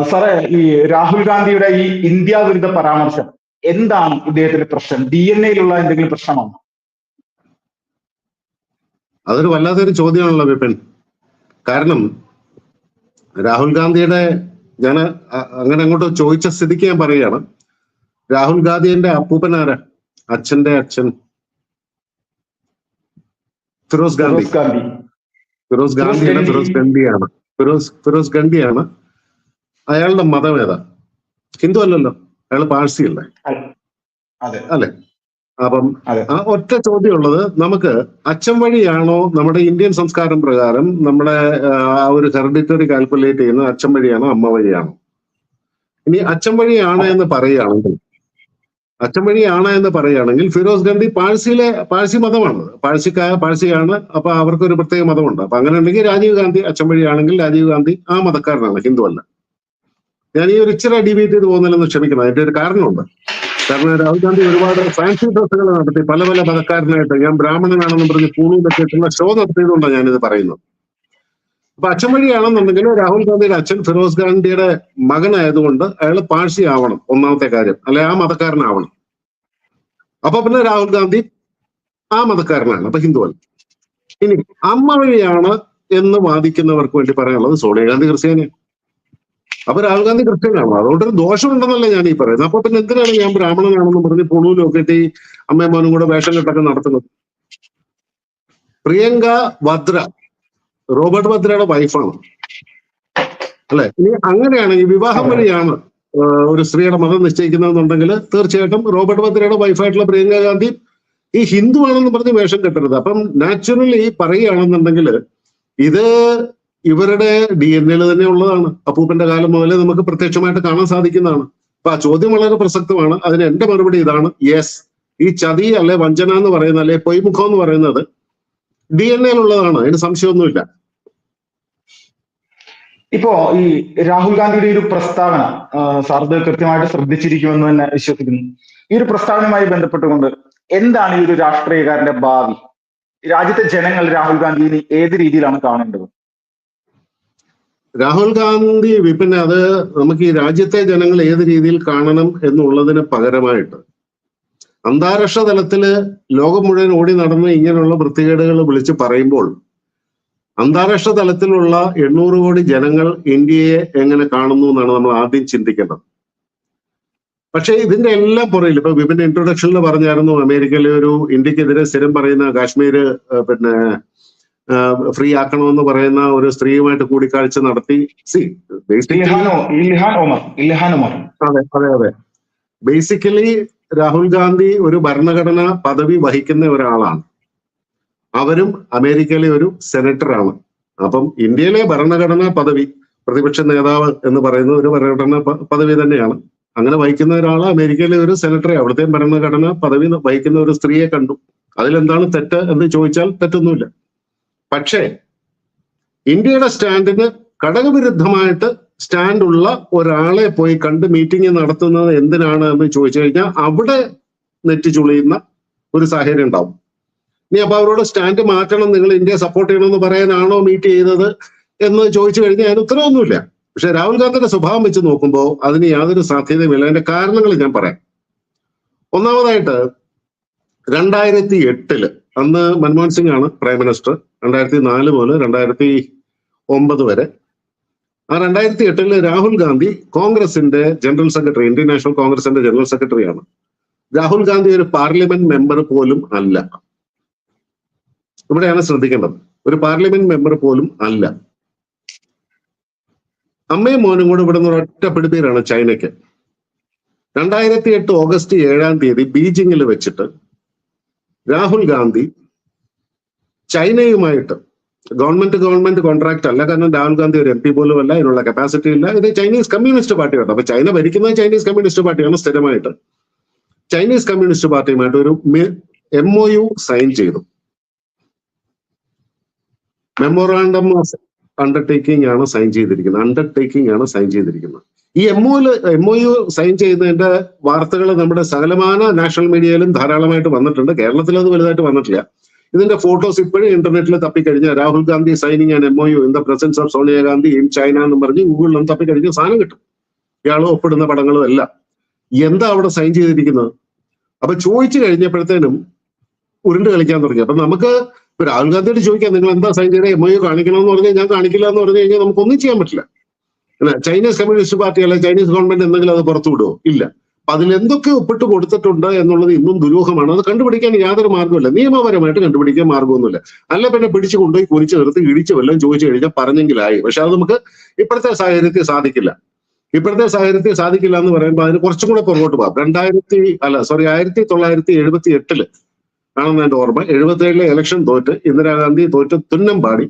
സാറേ, ഈ രാഹുൽ ഗാന്ധിയുടെ ഈ ഇന്ത്യ വിരുദ്ധ പരാമർശം എന്താണ് ഇദ്ദേഹത്തിന്റെ പ്രശ്നം? DNA-യിലുള്ള എന്തെങ്കിലും പ്രശ്നമാണോ? അതൊരു വല്ലാത്തൊരു ചോദ്യമാണല്ലോ വിപിൻ. കാരണം രാഹുൽ ഗാന്ധിയുടെ ഞാൻ അങ്ങനെ അങ്ങോട്ട് ചോദിച്ച സ്ഥിതിക്ക് ഞാൻ പറയുകയാണ്. രാഹുൽ ഗാന്ധിയുടെ അപ്പൂപ്പനാരാ? അച്ഛന്റെ അച്ഛൻ ഫിറോസ് ഗാന്ധി. ഫിറോസ് ഗാന്ധിയുടെ ഫിറോസ് ഗാന്ധിയാണ്. അയാളുടെ മതം ഏതാ? ഹിന്ദു അല്ലല്ലോ, അയാൾ പാഴ്സി അല്ലേ? അല്ലെ? അപ്പം ആ ഒറ്റ ചോദ്യമുള്ളത്, നമുക്ക് അച്ഛൻ വഴിയാണോ നമ്മുടെ ഇന്ത്യൻ സംസ്കാരം പ്രകാരം നമ്മുടെ ആ ഒരു ഹെറിഡിറ്ററി കാൽക്കുലേറ്റ് ചെയ്യുന്ന അച്ഛൻ വഴിയാണോ അമ്മ വഴിയാണോ? ഇനി അച്ഛൻ വഴിയാണ് എന്ന് പറയുകയാണെങ്കിൽ ഫിറോസ് ഗാന്ധി പാഴ്സി മതമാണ്, പാഴ്സിയാണ്. അപ്പൊ അവർക്കൊരു പ്രത്യേക മതമുണ്ട്. അപ്പൊ അങ്ങനെ ഉണ്ടെങ്കിൽ രാജീവ് ഗാന്ധി അച്ഛൻ വഴിയാണെങ്കിൽ രാജീവ് ഗാന്ധി ആ മതക്കാരനാണ്, ഹിന്ദു അല്ല. ഞാൻ ഈ ഒരു ഇച്ചിരി ഡിബേറ്റ് ചെയ്ത് പോകുന്നില്ലെന്ന് ക്ഷമിക്കണം. അതിന്റെ ഒരു കാരണമുണ്ട്. കാരണം രാഹുൽ ഗാന്ധി ഒരുപാട് ഫാൻസി ഡ്രസ്സുകൾ നടത്തി പല മതക്കാരനായിട്ട്, ഞാൻ ബ്രാഹ്മണനാണെന്ന് പറഞ്ഞ് പൂണൂലൊക്കെ എത്തുന്ന ഷോ നടത്തിയതുകൊണ്ടാണ് ഞാനിത് പറയുന്നത്. അപ്പൊ അച്ഛൻ വഴിയാണെന്നുണ്ടെങ്കിൽ രാഹുൽ ഗാന്ധിയുടെ അച്ഛൻ ഫിറോസ് ഗാന്ധിയുടെ മകനായതുകൊണ്ട് അയാൾ പാഴ്സി ആവണം, ഒന്നാമത്തെ കാര്യം, അല്ലെ ആ മതക്കാരനാവണം. അപ്പൊ പിന്നെ രാഹുൽ ഗാന്ധി ആ മതക്കാരനാണ്, അപ്പൊ ഹിന്ദു അല്ല. ഇനി അമ്മ വഴിയാണ് എന്ന് വാദിക്കുന്നവർക്ക് വേണ്ടി പറയാനുള്ളത് സോണിയാഗാന്ധി ക്രിസ്ത്യാനിയാണ്. അപ്പൊ രാഹുൽ ഗാന്ധി ക്രിസ്ത്യനാണോ? അതുകൊണ്ടൊരു ദോഷമുണ്ടെന്നല്ലേ ഞാൻ ഈ പറയുന്നത്. അപ്പൊ പിന്നെ എന്തിനാണ് ഞാൻ ബ്രാഹ്മണനാണെന്ന് പറഞ്ഞ് പുണൂലൊക്കെ ഇട്ട് ഈ അമ്മയും മോനും കൂടെ വേഷം കെട്ടൊക്കെ നടത്തുന്നത്? പ്രിയങ്ക വദ്ര റോബർട്ട് വദ്രയുടെ വൈഫാണ്, അല്ലെ? ഇനി അങ്ങനെയാണെങ്കിൽ വിവാഹം വഴിയാണ് ഒരു സ്ത്രീയുടെ മതം നിശ്ചയിക്കുന്നതെന്നുണ്ടെങ്കിൽ തീർച്ചയായിട്ടും റോബർട്ട് വദ്രയുടെ വൈഫായിട്ടുള്ള പ്രിയങ്ക ഗാന്ധി ഈ ഹിന്ദു ആണെന്ന് പറഞ്ഞ് വേഷം കെട്ടരുത്. അപ്പം നാച്ചുറലി പറയുകയാണെന്നുണ്ടെങ്കിൽ ഇത് ഇവരുടെ DNA-യിൽ തന്നെ ഉള്ളതാണ്. അപ്പൂപ്പന്റെ കാലം മുതലേ നമുക്ക് പ്രത്യക്ഷമായിട്ട് കാണാൻ സാധിക്കുന്നതാണ്. അപ്പൊ ആ ചോദ്യം വളരെ പ്രസക്തമാണ്. അതിന് എന്റെ മറുപടി ഇതാണ്: യെസ്, ഈ ചതി അല്ലെ വഞ്ചന എന്ന് പറയുന്നത്, അല്ലെ പൊയ്മുഖം എന്ന് പറയുന്നത് DNA-യിൽ ഉള്ളതാണ്, അതിന് സംശയമൊന്നുമില്ല. ഇപ്പോ ഈ രാഹുൽ ഗാന്ധിയുടെ ഒരു പ്രസ്താവന സാർ കൃത്യമായിട്ട് ശ്രദ്ധിച്ചിരിക്കുമെന്ന് തന്നെ വിശ്വസിക്കുന്നു. ഈ ഒരു പ്രസ്താവനയുമായി ബന്ധപ്പെട്ടുകൊണ്ട് എന്താണ് ഈ ഒരു രാഷ്ട്രീയക്കാരന്റെ ഭാവി? രാജ്യത്തെ ജനങ്ങൾ രാഹുൽ ഗാന്ധിയെ ഏത് രീതിയിലാണ് കാണേണ്ടത്? രാഹുൽ ഗാന്ധി വിപിന്, അത് നമുക്ക് ഈ രാജ്യത്തെ ജനങ്ങൾ ഏത് രീതിയിൽ കാണണം എന്നുള്ളതിന് പകരമായിട്ട് അന്താരാഷ്ട്ര തലത്തില് ലോകം മുഴുവൻ ഓടി നടന്ന് ഇങ്ങനെയുള്ള വൃത്തികേടുകൾ വിളിച്ച് പറയുമ്പോൾ അന്താരാഷ്ട്ര തലത്തിലുള്ള 800 കോടി ജനങ്ങൾ ഇന്ത്യയെ എങ്ങനെ കാണുന്നു എന്നാണ് നമ്മൾ ആദ്യം ചിന്തിക്കേണ്ടത്. പക്ഷേ ഇതിന്റെ എല്ലാം പുറകിൽ ഇപ്പൊ വിപിന്റെ ഇൻട്രൊഡക്ഷനിൽ പറഞ്ഞായിരുന്നു, അമേരിക്കയിലെ ഒരു ഇന്ത്യക്കെതിരെ സ്ഥിരം പറയുന്ന കാശ്മീർ ഫ്രീ ആക്കണമെന്ന് പറയുന്ന ഒരു സ്ത്രീയുമായിട്ട് കൂടിക്കാഴ്ച നടത്തി. അതെ. ബേസിക്കലി രാഹുൽ ഗാന്ധി ഒരു ഭരണഘടനാ പദവി വഹിക്കുന്ന ഒരാളാണ്. അവരും അമേരിക്കയിലെ ഒരു സെനറ്ററാണ്. അപ്പം ഇന്ത്യയിലെ ഭരണഘടനാ പദവി, പ്രതിപക്ഷ നേതാവ് എന്ന് പറയുന്ന ഒരു ഭരണഘടനാ പദവി തന്നെയാണ്. അങ്ങനെ വഹിക്കുന്ന ഒരാൾ അമേരിക്കയിലെ ഒരു സെനറ്ററെ, അവിടുത്തെ ഭരണഘടനാ പദവി വഹിക്കുന്ന ഒരു സ്ത്രീയെ കണ്ടു. അതിലെന്താണ് തെറ്റ് എന്ന് ചോദിച്ചാൽ തെറ്റൊന്നുമില്ല. പക്ഷേ ഇന്ത്യയുടെ സ്റ്റാൻഡിന് ഘടകവിരുദ്ധമായിട്ട് സ്റ്റാൻഡുള്ള ഒരാളെ പോയി കണ്ട് മീറ്റിംഗ് നടത്തുന്നത് എന്തിനാണ് എന്ന് ചോദിച്ചു കഴിഞ്ഞാൽ അവിടെ നെറ്റി ചുളിയുന്ന ഒരു സാഹചര്യം ഉണ്ടാവും. ഇനി അപ്പൊ അവരോട് സ്റ്റാൻഡ് മാറ്റണം, നിങ്ങൾ ഇന്ത്യയെ സപ്പോർട്ട് ചെയ്യണമെന്ന് പറയാനാണോ മീറ്റ് ചെയ്തത് എന്ന് ചോദിച്ചു കഴിഞ്ഞാൽ അതിന് ഉത്തരവൊന്നുമില്ല. പക്ഷെ രാഹുൽ ഗാന്ധിയുടെ സ്വഭാവം വെച്ച് നോക്കുമ്പോൾ അതിന് യാതൊരു സാധ്യതയുമില്ല. അതിന്റെ കാരണങ്ങൾ ഞാൻ പറയാം. ഒന്നാമതായിട്ട് 2008 അന്ന് മൻമോഹൻ സിംഗ് ആണ് പ്രൈം മിനിസ്റ്റർ. 2004 മുതൽ 2009 വരെ. ആ 2008 രാഹുൽ ഗാന്ധി കോൺഗ്രസിന്റെ ജനറൽ സെക്രട്ടറി, ഇന്ത്യൻ നാഷണൽ കോൺഗ്രസിന്റെ ജനറൽ സെക്രട്ടറിയാണ്. രാഹുൽ ഗാന്ധി ഒരു പാർലമെന്റ് മെമ്പർ പോലും അല്ല. ഇവിടെയാണ് ശ്രദ്ധിക്കേണ്ടത്. ഒരു പാർലമെന്റ് മെമ്പർ പോലും അല്ല. അമ്മയും മോനും കൂടെ ഇവിടെ നിന്ന് ഒരൊറ്റ പിടിപ്പേരാണ് ചൈനയ്ക്ക്. 2008 ഓഗസ്റ്റ് 7 ബീജിംഗിൽ വെച്ചിട്ട് രാഹുൽ ഗാന്ധി ചൈനയുമായിട്ട് ഗവൺമെന്റ് കോൺട്രാക്ട് അല്ല, കാരണം രാഹുൽ ഗാന്ധി ഒരു MP പോലും അല്ല, അതിനുള്ള കപ്പാസിറ്റി ഇല്ല. ഇത് ചൈനീസ് കമ്മ്യൂണിസ്റ്റ് പാർട്ടിയാണ്. അപ്പൊ ചൈന ഭരിക്കുന്നത് ചൈനീസ് കമ്മ്യൂണിസ്റ്റ് പാർട്ടിയാണ് സ്ഥിരമായിട്ട്. ചൈനീസ് കമ്മ്യൂണിസ്റ്റ് പാർട്ടിയുമായിട്ട് ഒരു MOU സൈൻ ചെയ്തു. മെമ്മോറാണ്ടം ഓഫ് അണ്ടർടേക്കിംഗ് ആണ് സൈൻ ചെയ്തിരിക്കുന്നത്. ഈ MOU സൈൻ ചെയ്യുന്നതിന്റെ വാർത്തകൾ നമ്മുടെ സകലമാന നാഷണൽ മീഡിയയിലും ധാരാളമായിട്ട് വന്നിട്ടുണ്ട്. കേരളത്തിൽ അത് വലുതായിട്ട് വന്നിട്ടില്ല. ഇതിന്റെ ഫോട്ടോസ് ഇപ്പോഴും ഇന്റർനെറ്റിൽ തപ്പിക്കഴിഞ്ഞാൽ Rahul Gandhi signing and MOU in the presence of Sonia Gandhi in China എന്ന് പറഞ്ഞ് ഗൂഗിളിലും തപ്പിക്കഴിഞ്ഞ സാധനം കിട്ടും. ഇയാളും ഒപ്പിടുന്ന പടങ്ങളും എല്ലാം. എന്താ അവിടെ സൈൻ ചെയ്തിരിക്കുന്നത്? അപ്പൊ ചോദിച്ചു കഴിഞ്ഞപ്പോഴത്തേനും ഉരുണ്ട് കളിക്കാൻ തുടങ്ങി. അപ്പൊ നമുക്ക് രാഹുൽ ഗാന്ധിയോട് ചോദിക്കാം, നിങ്ങൾ എന്താ സൈൻ ചെയ്ത MOU കാണിക്കണമെന്ന് പറഞ്ഞാൽ ഞാൻ കാണിക്കില്ല എന്ന് പറഞ്ഞു കഴിഞ്ഞാൽ നമുക്കൊന്നും ചെയ്യാൻ പറ്റില്ല. ചൈനീസ് കമ്മ്യൂണിസ്റ്റ് പാർട്ടി അല്ലെ ചൈനീസ് ഗവൺമെന്റ് എന്തെങ്കിലും അത് പുറത്തു വിടുമോ? ഇല്ല. അപ്പൊ അതിലെന്തൊക്കെ ഒപ്പിട്ട് കൊടുത്തിട്ടുണ്ട് എന്നുള്ളത് ഇന്നും ദുരൂഹമാണ്. അത് കണ്ടുപിടിക്കാൻ യാതൊരു മാർഗ്ഗമില്ല, നിയമപരമായിട്ട് കണ്ടുപിടിക്കാൻ മാർഗ്ഗമൊന്നുമില്ല. അല്ല പിന്നെ പിടിച്ചു കൊണ്ടുപോയി കുരിച്ചു നിർത്തി ഇടിച്ചു വല്ലതും ചോദിച്ചു കഴിഞ്ഞാൽ പറഞ്ഞെങ്കിലായി. പക്ഷെ അത് നമുക്ക് ഇപ്പോഴത്തെ സാഹചര്യത്തിൽ സാധിക്കില്ല. ഇപ്പോഴത്തെ സാഹചര്യത്തിൽ സാധിക്കില്ല എന്ന് പറയുമ്പോൾ അതിന് കുറച്ചും കൂടെ പുറകോട്ട് പോകാം. 1978 ആണെന്ന് എന്റെ ഓർമ്മ. 77 ഇലക്ഷൻ തോറ്റ് ഇന്ദിരാഗാന്ധി തോറ്റ് തുന്നം പാടി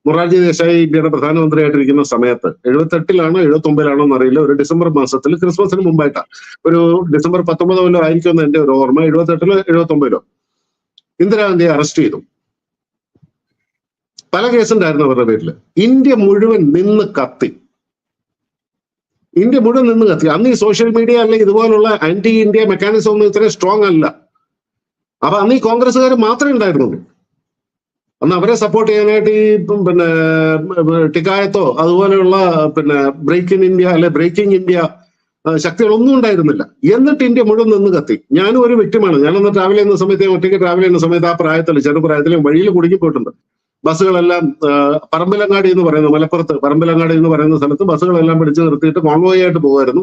മൊറാർജി ദേശായി ഇന്ത്യയുടെ പ്രധാനമന്ത്രിയായിട്ടിരിക്കുന്ന സമയത്ത് 78 79 എന്നറിയില്ല, ഒരു ഡിസംബർ മാസത്തിൽ ക്രിസ്മസിന് മുമ്പായിട്ടാണ്, ഒരു ഡിസംബർ 19 ആയിരിക്കുമെന്ന് എന്റെ ഒരു ഓർമ്മ. 78 79 ഇന്ദിരാഗാന്ധിയെ അറസ്റ്റ് ചെയ്തു. പല കേസുണ്ടായിരുന്നു അവരുടെ പേരിൽ. ഇന്ത്യ മുഴുവൻ നിന്ന് കത്തി. അന്ന് ഈ സോഷ്യൽ മീഡിയ അല്ലെ ഇതുപോലുള്ള ആന്റി ഇന്ത്യ മെക്കാനിസം ഒന്നും ഇത്രയും സ്ട്രോങ് അല്ല. അപ്പൊ അന്ന് ഈ കോൺഗ്രസ്സുകാർ മാത്രമേ ഉണ്ടായിരുന്നുള്ളൂ. അന്ന് അവരെ സപ്പോർട്ട് ചെയ്യാനായിട്ട് ഈ പിന്നെ ടിക്കായത്തോ അതുപോലെയുള്ള പിന്നെ ബ്രേക്കിംഗ് ഇന്ത്യ ശക്തികളൊന്നും ഉണ്ടായിരുന്നില്ല. എന്നിട്ട് ഇന്ത്യ മുഴുവൻ നിന്ന് കത്തി. ഞാനും ഒരു വ്യക്തിമാണ്. ഞാനന്ന് ട്രാവൽ ചെയ്യുന്ന സമയത്ത്, ഒറ്റയ്ക്ക് ട്രാവൽ ചെയ്യുന്ന സമയത്ത്, ആ പ്രായത്തിൽ ചെറുപ്രായത്തിൽ വഴിയിൽ കുടുങ്ങി പോയിട്ടുണ്ട്. ബസ്സുകളെല്ലാം പറമ്പിലങ്ങാടി എന്ന് പറയുന്നത്, മലപ്പുറത്ത് പറമ്പിലങ്ങാടി എന്ന് പറയുന്ന സ്ഥലത്ത് ബസ്സുകളെല്ലാം പിടിച്ചു നിർത്തിയിട്ട് കോൺവോയ് ആയിട്ട് പോകുമായിരുന്നു.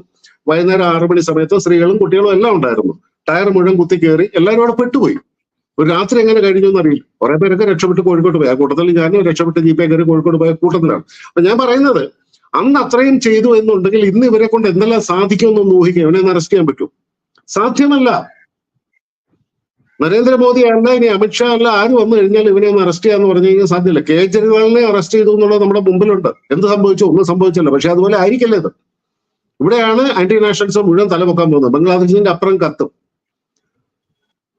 വൈകുന്നേരം 6 മണി സമയത്ത് സ്ത്രീകളും കുട്ടികളും എല്ലാം ഉണ്ടായിരുന്നു. ടയർ മുഴുവൻ കുത്തി കയറി എല്ലാവരും അവിടെ പെട്ടുപോയി. ഒരു രാത്രി എങ്ങനെ കഴിഞ്ഞു എന്നറിയില്ല. കുറെ പേരൊക്കെ രക്ഷപ്പെട്ട് കോഴിക്കോട്ട് പോയി. ആ കൂട്ടത്തിൽ ഞാനും രക്ഷപ്പെട്ട് ജീപ്പേ കയറി കോഴിക്കോട് പോയ കൂട്ടത്തിലാണ്. അപ്പൊ ഞാൻ പറയുന്നത്, അന്ന് അത്രയും ചെയ്തു എന്നുണ്ടെങ്കിൽ ഇന്ന് ഇവരെ കൊണ്ട് എന്തെല്ലാം സാധിക്കുമെന്നൊന്ന് ഊഹിക്കുക. ഇവനെ അറസ്റ്റ് ചെയ്യാൻ പറ്റും? സാധ്യമല്ല. നരേന്ദ്രമോദി അല്ല, ഇനി അമിത്ഷാ അല്ല, ആര് വന്നു കഴിഞ്ഞാൽ ഇവനെ ഒന്ന് അറസ്റ്റ് ചെയ്യാന്ന് പറഞ്ഞു കഴിഞ്ഞാൽ സാധ്യമല്ല. കേജ്രിവാളിനെ അറസ്റ്റ് ചെയ്തു എന്നുള്ളത് നമ്മുടെ മുമ്പിലുണ്ട്. എന്ത് സംഭവിച്ചു? ഒന്നും സംഭവിച്ചില്ല. പക്ഷെ അതുപോലെ ആയിരിക്കില്ല ഇത്. ഇവിടെയാണ് ആന്റി നാഷണലിസം മുഴുവൻ തലപൊക്കാൻ പോകുന്നത്. ബംഗ്ലാദേശിന്റെ അപ്പുറം കത്തും.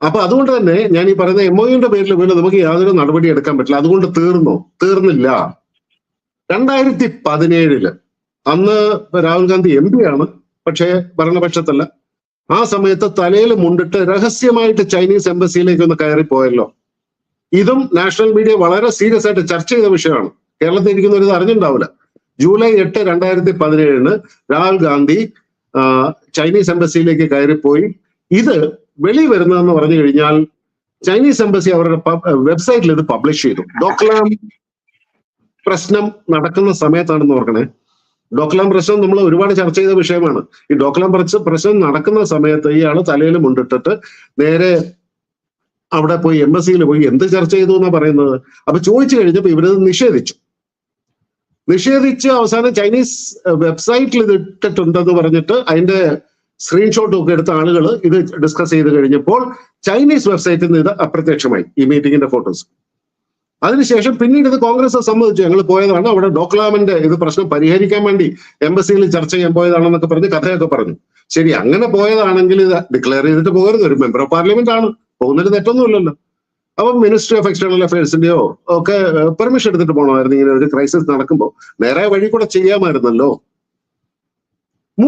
അപ്പൊ അതുകൊണ്ട് തന്നെ ഞാൻ ഈ പറയുന്ന MOUന്റെ പേരിൽ വീണ്ടും നമുക്ക് യാതൊരു നടപടി എടുക്കാൻ പറ്റില്ല. അതുകൊണ്ട് തീർന്നില്ല. 2017 അന്ന് രാഹുൽ ഗാന്ധി MP ആണ്, പക്ഷേ ഭരണപക്ഷത്തല്ല. ആ സമയത്ത് തലയിൽ മുണ്ടിട്ട് രഹസ്യമായിട്ട് ചൈനീസ് എംബസിയിലേക്ക് ഒന്ന് കയറിപ്പോയല്ലോ. ഇതും നാഷണൽ മീഡിയ വളരെ സീരിയസ് ആയിട്ട് ചർച്ച ചെയ്ത വിഷയമാണ്. കേരളത്തിൽ ഇരിക്കുന്നവർ ഇത് അറിഞ്ഞിട്ടുണ്ടാവില്ല. ജൂലൈ 8, 2017 രാഹുൽ ഗാന്ധി ചൈനീസ് എംബസിയിലേക്ക് കയറിപ്പോയി. ഇത് വെളി വരുന്നതെന്ന് പറഞ്ഞു കഴിഞ്ഞാൽ ചൈനീസ് എംബസി അവരുടെ വെബ്സൈറ്റിൽ ഇത് പബ്ലിഷ് ചെയ്തു. ഡോക്ലാം പ്രശ്നം നടക്കുന്ന സമയത്താണെന്ന് ഓർക്കണേ. ഡോക്ലാം പ്രശ്നം നമ്മൾ ഒരുപാട് ചർച്ച ചെയ്ത വിഷയമാണ്. ഈ ഡോക്ലാം പ്രശ്നം നടക്കുന്ന സമയത്ത് ഇയാള് തലയിൽ മുണ്ടിട്ടിട്ട് നേരെ അവിടെ പോയി എംബസിയിൽ പോയി എന്ത് ചർച്ച ചെയ്തു എന്നാ പറയുന്നത്. അപ്പൊ ചോദിച്ചു കഴിഞ്ഞപ്പോ ഇവരത് നിഷേധിച്ച് അവസാനം ചൈനീസ് വെബ്സൈറ്റിൽ ഇത് ഇട്ടിട്ടുണ്ടെന്ന് പറഞ്ഞിട്ട് അതിന്റെ സ്ക്രീൻഷോട്ടും ഒക്കെ എടുത്ത ആളുകൾ ഇത് ഡിസ്കസ് ചെയ്ത് കഴിഞ്ഞപ്പോൾ ചൈനീസ് വെബ്സൈറ്റിൽ നിന്ന് ഇത് അപ്രത്യക്ഷമായി, ഈ മീറ്റിംഗിന്റെ ഫോട്ടോസ്. അതിനുശേഷം പിന്നീട് ഇത് കോൺഗ്രസ് സമ്മതിച്ചു, ഞങ്ങൾ പോയതാണ്, അവിടെ ഡോക്ലാമിന്റെ ഇത് പ്രശ്നം പരിഹരിക്കാൻ വേണ്ടി എംബസിയിൽ ചർച്ച ചെയ്യാൻ പോയതാണെന്നൊക്കെ പറഞ്ഞ് കഥയൊക്കെ പറഞ്ഞു. ശരി, അങ്ങനെ പോയതാണെങ്കിൽ ഇത് ഡിക്ലെയർ ചെയ്തിട്ട് പോകരുത്. ഒരു മെമ്പർ ഓഫ് പാർലമെന്റ് ആണ്, പോകുന്നതിൽ തെറ്റൊന്നുമില്ലല്ലോ. അപ്പം മിനിസ്ട്രി ഓഫ് എക്സ്റ്റേണൽ അഫയേഴ്സിന്റെയോ ഒക്കെ പെർമിഷൻ എടുത്തിട്ട് പോകണമായിരുന്നു. ഇങ്ങനെ ഒരു ക്രൈസിസ് നടക്കുമ്പോൾ നേരെ വഴി കൂടെ ചെയ്യാമായിരുന്നല്ലോ.